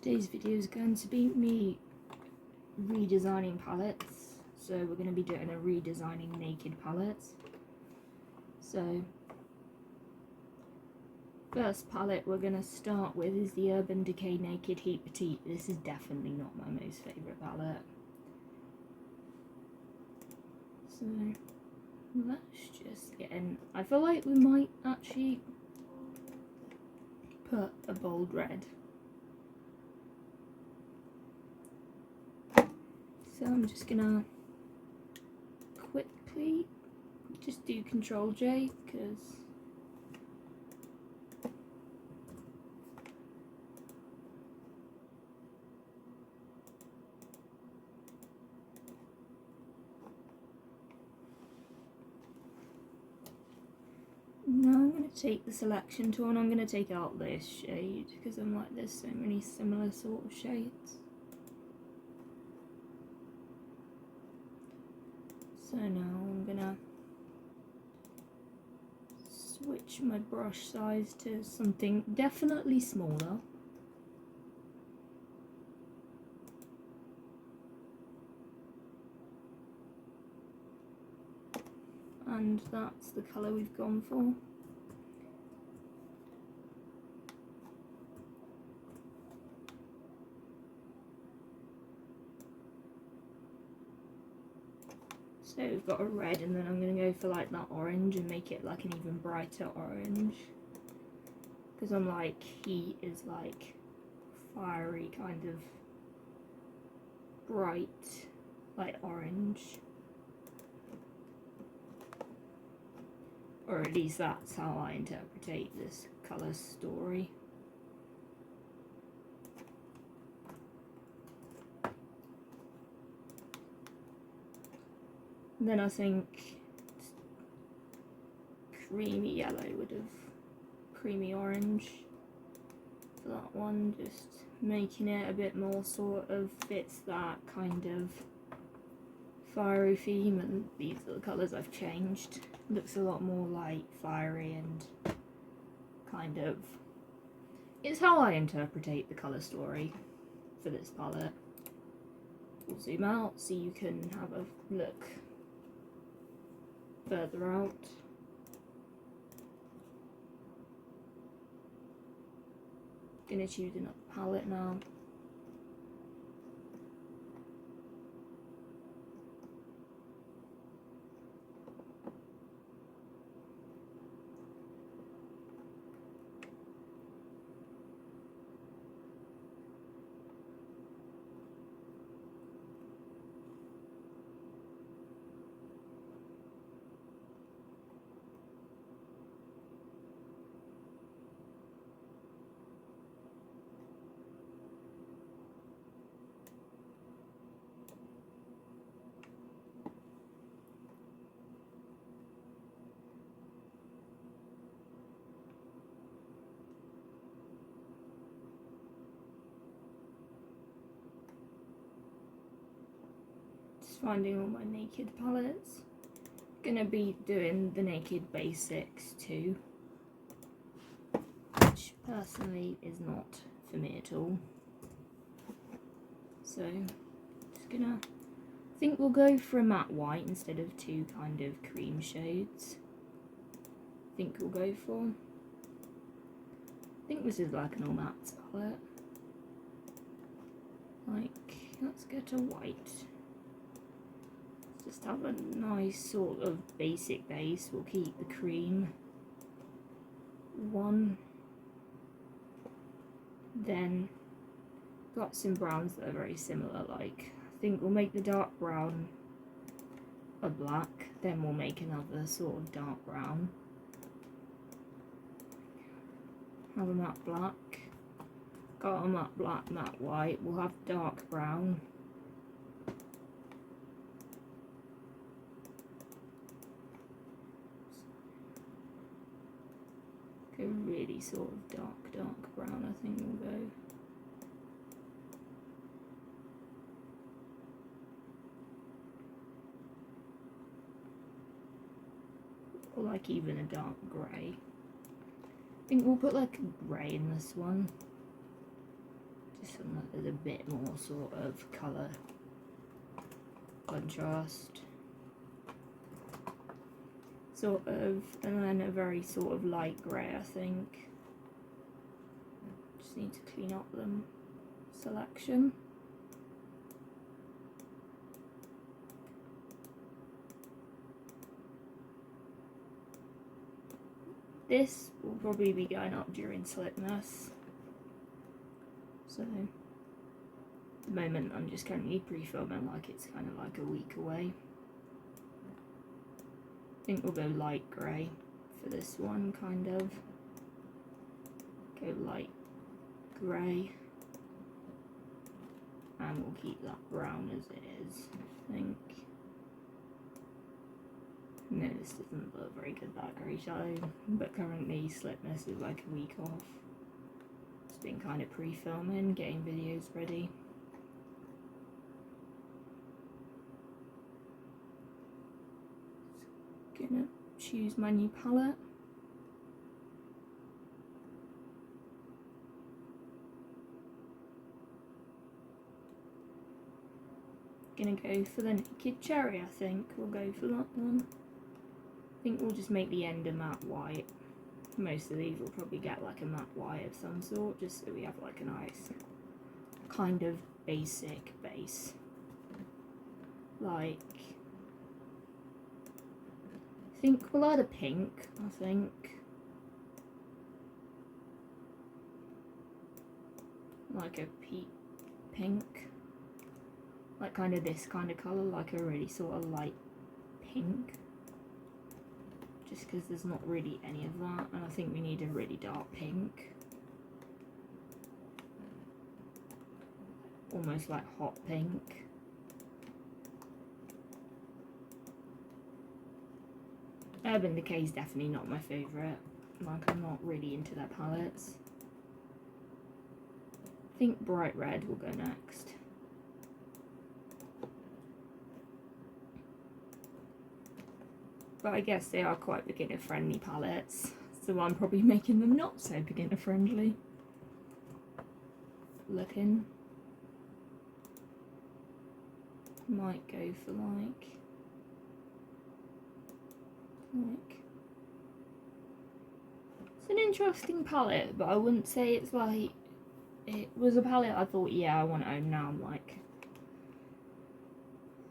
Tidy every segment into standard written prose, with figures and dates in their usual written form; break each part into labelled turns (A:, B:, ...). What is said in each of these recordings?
A: Today's video is going to be me redesigning palettes. So we're going to be doing a redesigning naked palettes. So first palette we're going to start with is the Urban Decay Naked Heat Petite. This is definitely not my most favourite palette. So let's just get in. I feel like we might actually put a bold red. So I'm just gonna quickly just do Control J because now I'm going to take the selection tool and I'm going to take out this shade because I'm like there's so many similar sort of shades. So now I'm gonna switch my brush size to something definitely smaller. And that's the colour we've gone for. So we've got a red and then I'm going to go for like that orange and make it like an even brighter orange. Because I'm like, heat is like fiery kind of bright, like orange. Or at least that's how I interpret this colour story. And then I think creamy yellow would have, creamy orange for that one, just making it a bit more sort of fits that kind of fiery theme, and these are the colours I've changed. Looks a lot more like fiery and kind of, it's how I interpret the colour story for this palette. We'll zoom out so you can have a look further out. Gonna choose another palette now. Finding all my naked palettes. Gonna be doing the naked basics too, which personally is not for me at all. So just gonna, I think we'll go for a matte white instead of two kind of cream shades. I think we'll go for, I think this is like an all matte palette. Like, let's get a white. Just have a nice sort of basic base. We'll keep the cream one. Then got some browns that are very similar. Like, I think we'll make the dark brown a black. Then we'll make another sort of dark brown. Have a matte black. Got a matte black, matte white. We'll have dark brown. A really sort of dark brown, I think we'll go. Or like even a dark grey. I think we'll put like a grey in this one. something that there's a bit more sort of colour contrast. Sort of, and then a very sort of light grey, I think. Just need to clean up them selection. This will probably be going up during slipness. So, at the moment I'm just currently pre-filming like it's kind of like a week away. I think we'll go light grey for this one, kind of. Go light grey. And we'll keep that brown as it is, I think. No, this doesn't look very good, that grey shadow, but currently slipness is like a week off. It's been kind of pre-filming, getting videos ready. Just gonna choose my new palette. Gonna go for the Naked Cherry, I think. We'll go for that one. I think we'll just make the end a matte white. Most of these will probably get like a matte white of some sort, just so we have like a nice kind of basic base. Like, I think we'll add a pink, I think. Like a peach pink. Like kind of this kind of colour, like a really sort of light pink. Just because there's not really any of that, and I think we need a really dark pink. Almost like hot pink. Urban Decay is definitely not my favourite. Like, I'm not really into their palettes. I think Bright Red will go next. But I guess they are quite beginner friendly palettes, so I'm probably making them not so beginner friendly looking. Might go for like it's an interesting palette, but I wouldn't say it's like, it was a palette I thought, yeah, I want to own. Now I'm like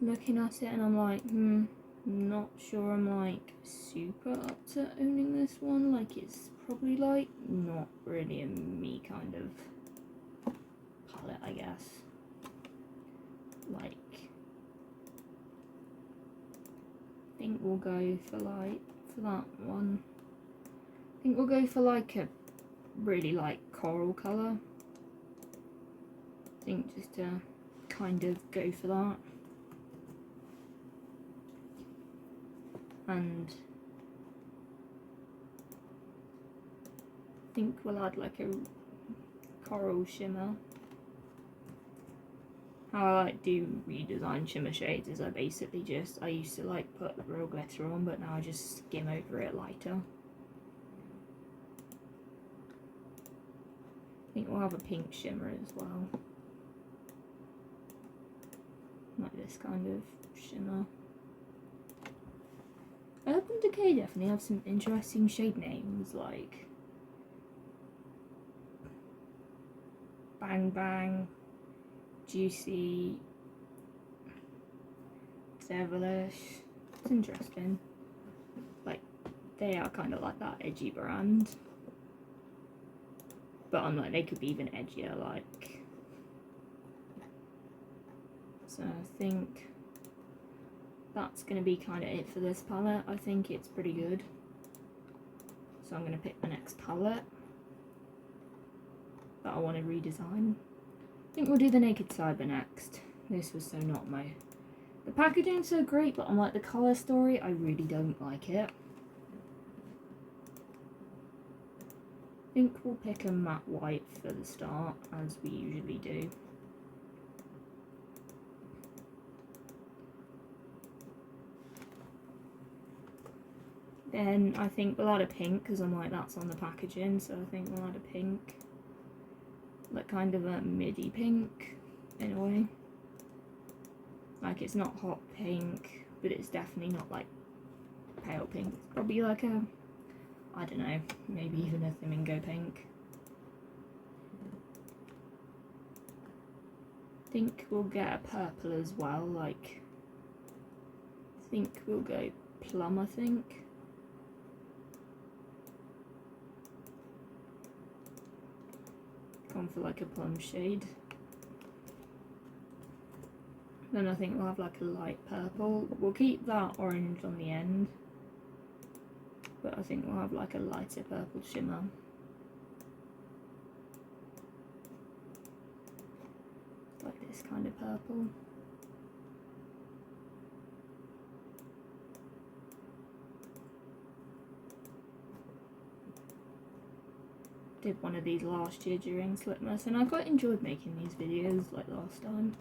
A: looking at it and I'm like, not sure I'm like super up to owning this one. Like, it's probably like not really a me kind of palette, I guess. Like, I think we'll go for like, for that one, I think we'll go for like a really like coral colour. I think just to kind of go for that. And I think we'll add like a coral shimmer. How I like do redesign shimmer shades is I basically just, I used to like put real glitter on, but now I just skim over it lighter. I think we'll have a pink shimmer as well. Like this kind of shimmer. Urban Decay definitely have some interesting shade names, like Bang Bang, Juicy, Devilish. It's interesting. Like, they are kind of like that edgy brand. But I'm like, they could be even edgier, like. So I think that's going to be kind of it for this palette. I think it's pretty good. So I'm going to pick the next palette that I want to redesign. I think we'll do the Naked Cyber next. This was so not my... The packaging's so great, but I'm like, the colour story, I really don't like it. I think we'll pick a matte white for the start, as we usually do. Then I think we'll add a pink, because I'm like, that's on the packaging, so I think we'll add a pink. like kind of a midi pink in a way. Like it's not hot pink, but it's definitely not like pale pink. It's probably like a, I don't know, maybe even a flamingo pink. I think we'll get a purple as well, like, I think we'll go plum, I think. Gone for like a plum shade. Then I think we'll have like a light purple. We'll keep that orange on the end, but I think we'll have like a lighter purple shimmer. Like this kind of purple. Did one of these last year during Slipmas, and I quite enjoyed making these videos like last time.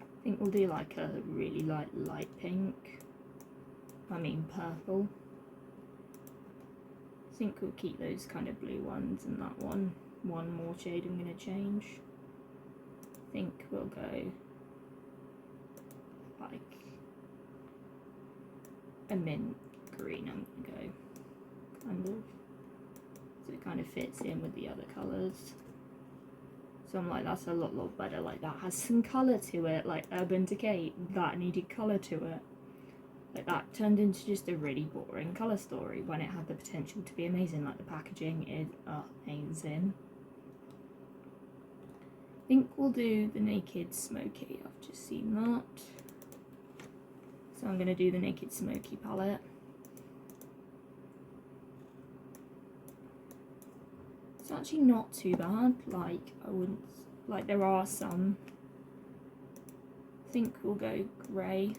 A: I think we'll do like a really light pink. I mean purple. I think we'll keep those kind of blue ones, and that one more shade I'm going to change. I think we'll go like a mint green. I'm going to go kind of, so it kind of fits in with the other colours. So I'm like, that's a lot better, like that has some colour to it, like Urban Decay, that needed colour to it. Like that turned into just a really boring colour story when it had the potential to be amazing. Like the packaging is amazing. I think we'll do the Naked Smoky, I've just seen that. So I'm going to do the Naked Smoky palette. It's actually not too bad, like I wouldn't, like there are some. I think we'll go grey.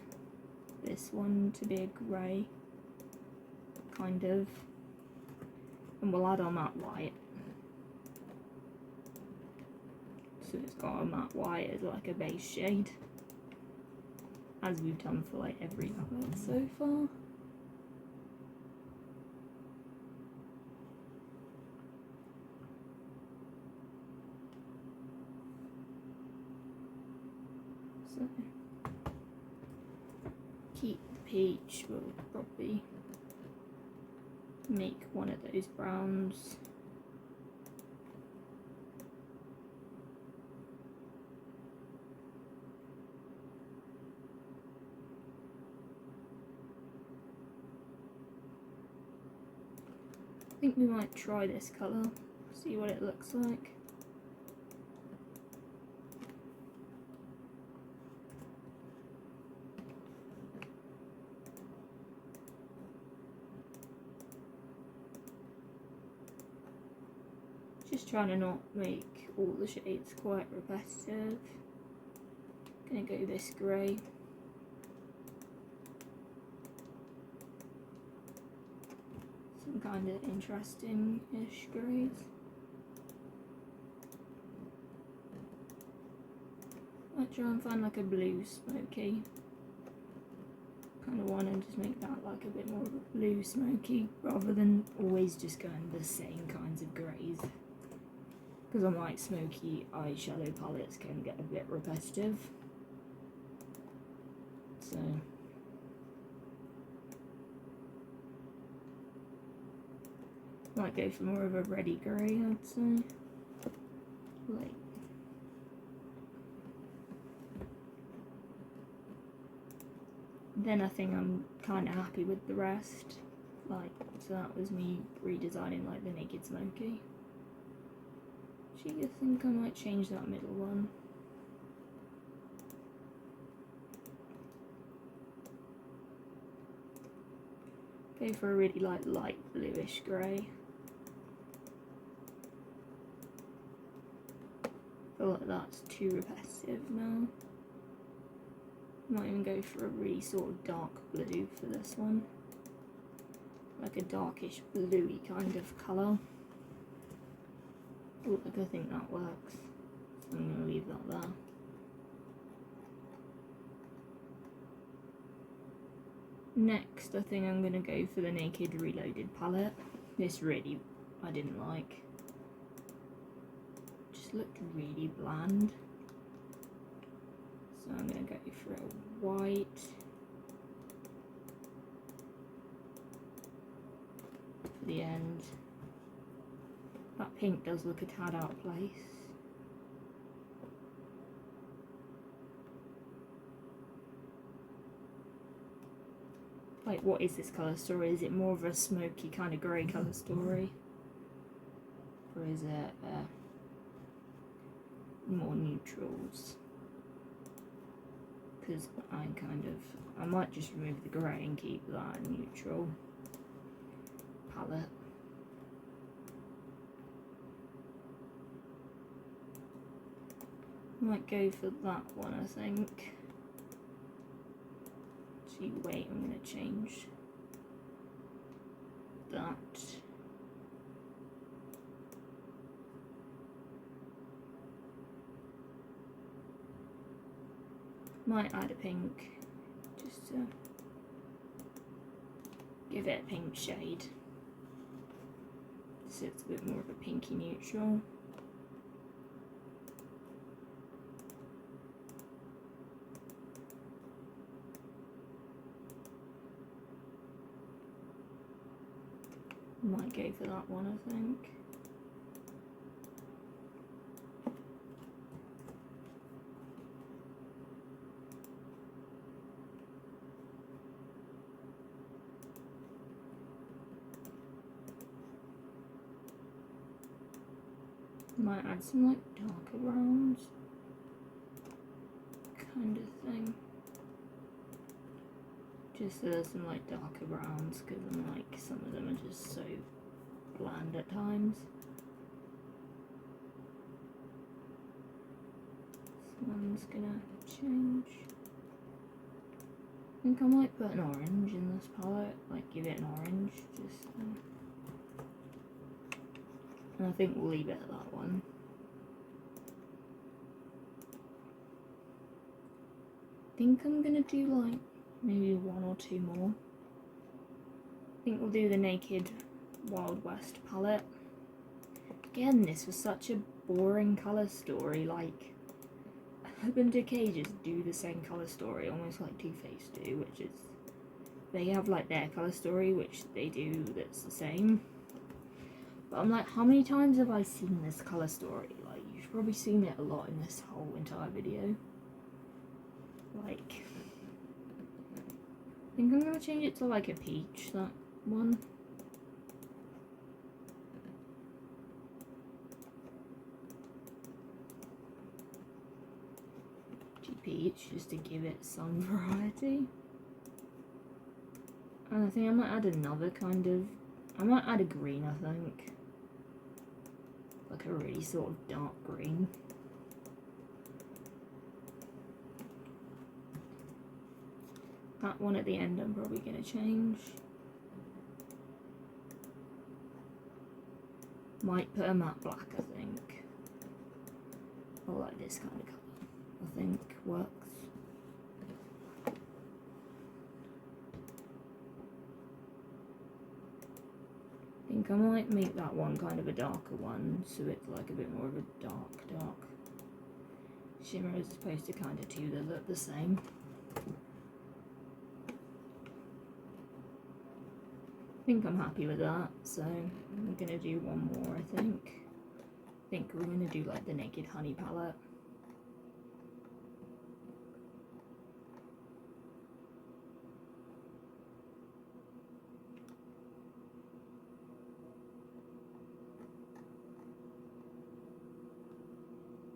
A: This one to be a grey, kind of, and we'll add our matte white. So it's got a matte white as like a base shade, as we've done for like every palette so far. So keep the peach, we'll probably make one of those browns. I think we might try this colour, see what it looks like. Just trying to not make all the shades quite repetitive. Gonna go this grey. Some kind of interesting-ish greys. Might try and find like a blue smoky kind of one and just make that like a bit more of a blue smoky rather than always just going the same kinds of greys. Because I'm like, smoky eyeshadow palettes can get a bit repetitive. So might go for more of a reddy grey, I'd say. Like then I think I'm kind of happy with the rest. Like, so that was me redesigning like the Naked Smoky. I think I might change that middle one. Go for a really light bluish grey. Feel like that's too repetitive now. Might even go for a really sort of dark blue for this one. Like a darkish bluey kind of colour. Oh, look, I think that works. So I'm going to leave that there. Next, I think I'm gonna go for the Naked Reloaded palette. This really, I didn't like. Just looked really bland. So I'm gonna go for a white. For the end. That pink does look a tad out of place. Like, what is this colour story? Is it more of a smoky kind of grey colour story? Or is it more neutrals? Because I might just remove the grey and keep that neutral palette. Might go for that one, I think. Actually, wait, I'm going to change that. Might add a pink, just to give it a pink shade. So it's a bit more of a pinky neutral. Might go for that one, I think. Might add some like darker browns kind of thing. Just so there's some like darker browns, because I'm like, some of them are just so bland at times. This one's gonna change. I think I might put an orange in this palette, like give it an orange, just and I think we'll leave it at that one. I think I'm gonna do like maybe one or two more. I think we'll do the Naked Wild West palette. Again, this was such a boring colour story, like Urban Decay just do the same colour story, almost like Too Faced do, which is, they have like their colour story, which they do that's the same. But I'm like, how many times have I seen this colour story? Like, you've probably seen it a lot in this whole entire video. Like, I think I'm going to change it to like a peach, that one. Peach, just to give it some variety. And I think I might add another kind of, I might add a green, I think. Like a really sort of dark green. That one at the end I'm probably going to change. Might put a matte black, I think. Or like this kind of colour, I think works. I think I might make that one kind of a darker one, so it's like a bit more of a dark shimmer, as opposed to kind of two that look the same. I think I'm happy with that, so I'm gonna do one more, I think. I think we're gonna do like the Naked Honey palette.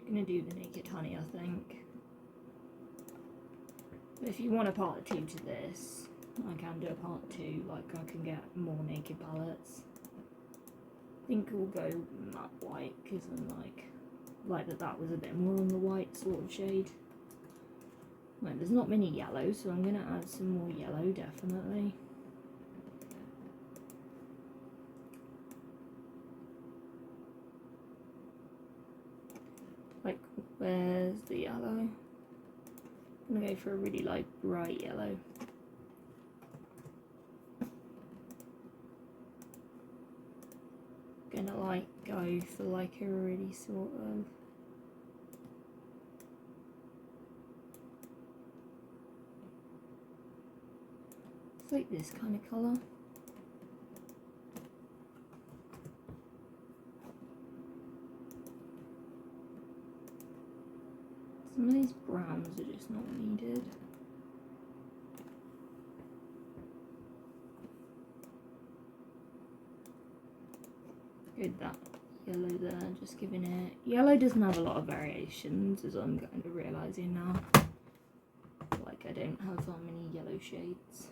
A: Gonna do the Naked Honey, I think. But if you want a part 2 to this, I can do a part 2, like I can get more Naked palettes. I think we'll go matte white, because I'm like that was a bit more on the white sort of shade. Like, there's not many yellows, so I'm gonna add some more yellow, definitely. Like, where's the yellow? I'm gonna go for a really like bright yellow. gonna like go for like a really sort of it's like this kind of colour. Some of these browns are just not needed. Good, that yellow there, just giving it... Yellow doesn't have a lot of variations, as I'm kind of realising now. Like, I don't have that many yellow shades.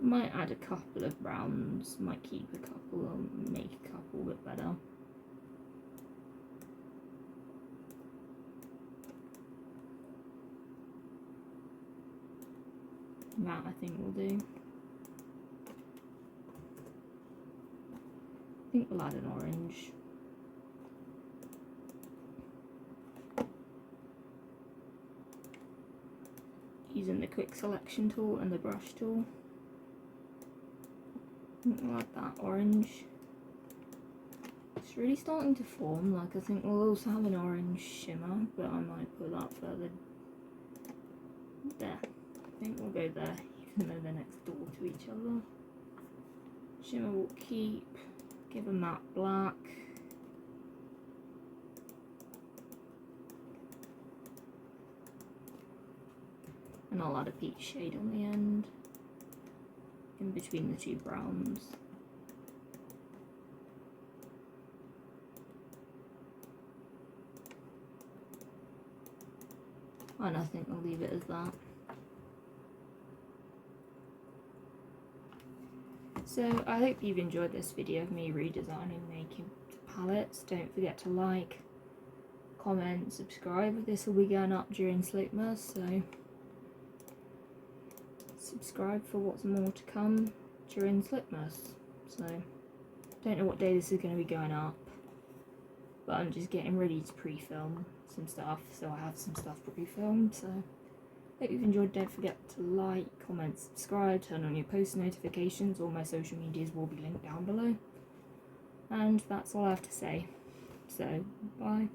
A: Might add a couple of browns, might keep a couple, or make a couple a bit better. That I think will do. I think we'll add an orange. Using the quick selection tool and the brush tool. I think we'll add that orange. It's really starting to form, like I think we'll also have an orange shimmer, but I might put that further there. I think we'll go there, even though they're next door to each other. Shimmer will keep, give them that black. And I'll add a peach shade on the end, in between the two browns. And I think I'll leave it as that. So I hope you've enjoyed this video of me redesigning making palettes. Don't forget to like, comment, subscribe. This will be going up during Sleepmas, so subscribe for what's more to come during Sleepmas. So don't know what day this is going to be going up, but I'm just getting ready to pre-film some stuff, so I have some stuff pre-filmed. So hope you've enjoyed. Don't forget to like, comment, subscribe, turn on your post notifications. All my social medias will be linked down below. And that's all I have to say. So, bye.